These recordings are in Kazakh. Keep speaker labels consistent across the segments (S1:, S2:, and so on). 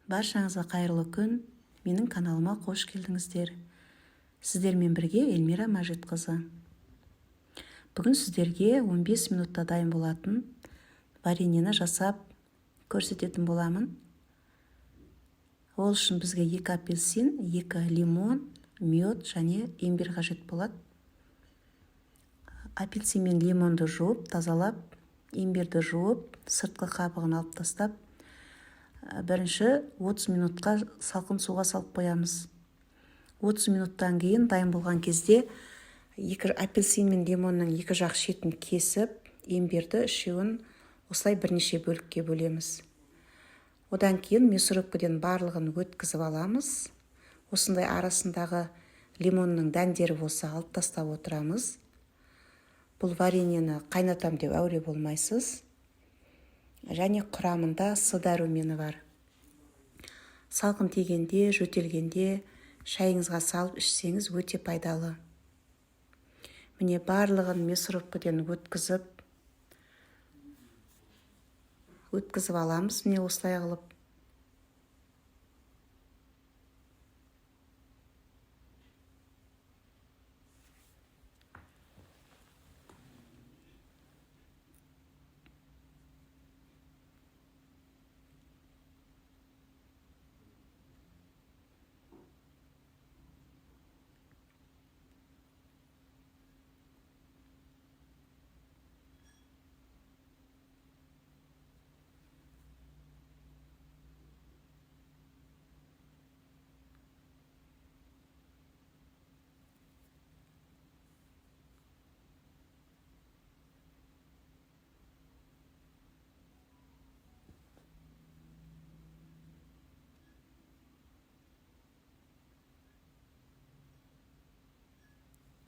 S1: Баршаңызға қайырлы күн, менің каналыма қош келдіңіздер. Сіздермен бірге Эльмира Мәжитқызы. Бүгін сіздерге 15 минутта дайын болатын вареньені жасап көрсететін боламын. Ол үшін бізге 2 апельсин, 2 лимон, мед және имбирь қажет болады. Апельсин мен лимонды жуып, тазалап, имбирьді жуып, сыртқы қабығын алып тастап, бірінші 30 минутқа салқын суға салып қоямыз. 30 минуттан кейін дайын болған кезде апельсин мен лимонның екі жақ шетін кесіп, имбирьді үшеуін осылай бірнеше бөлікке бөлеміз. Одан кейін мясорубкіден барлығын өткізіп аламыз. Осындай арасындағы лимонның дәндері болса алып тастап отырамыз. Бұл вареньені қайнатам деп әуре болмайсыз. Және құрамында с дәрумені бар. Салқын тигенде, жөтелгенде шайыңызға салып ішсеңіз өте пайдалы. Міне барлығын мясорубкіден өткізіп аламыз. Міне осылай қылып.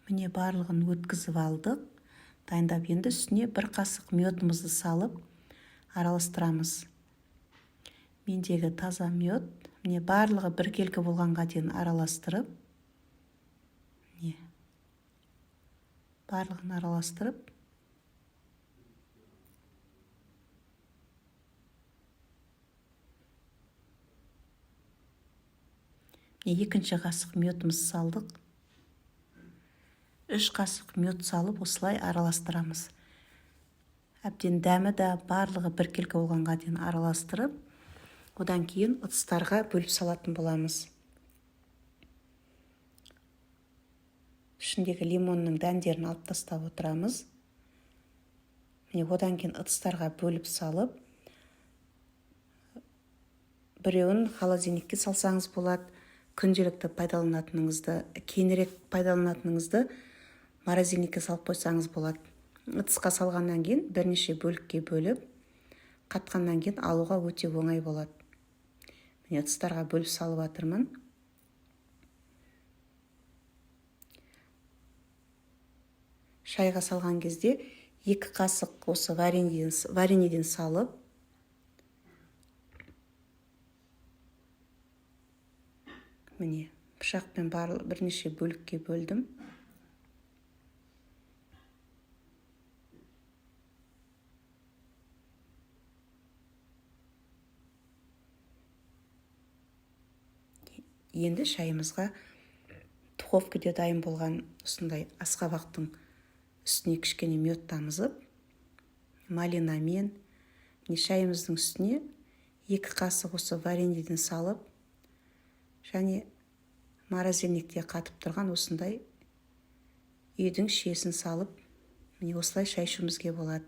S1: Міне барлығын өткізіп алдық. Дайындап енді үстіне 1 қасық медімізді салып араластырамыз. Мендегі таза мед. Міне барлығы біркелкі болғанға дейін араластырып. Міне барлығын араластырып. Міне 2 қасық медімізді салдық. 3 қасық мед салып осылай араластырамыз. Әбден дәмі де барлығы біркелкі болғанға дейін араластырып, одан кейін ыдыстарға бөліп салатын боламыз. Ішіндегі лимонның дәндерін алып тастап отырамыз. Міне одан кейін ыдыстарға бөліп салып, біреуін холодильникке салсаңыз болады, күнделікті пайдаланатыныңызды, кейінірек пайдаланатыныңызды морозильникке салып қойсаңыз болады. Ыдысқа салғаннан кейін бірнеше бөлікке бөліп, қатқаннан кейін алуға өте оңай болады. Міне ыдыстарға бөліп салып жатырмын. Шайға салған кезде 2 қасық осы вареньеден салып, міне пышақпен бірнеше бөлікке бөлдім. Енді шайымызға духовкада дайын болған осындай асқабақтың үстіне кішкене мед тамызып, малинамен шайымыздың үстіне 2 қасық осы вареньеден салып, және морозильникте қатып тұрған осындай үйдің шиесін салып, осылай шай ішуімізге болады.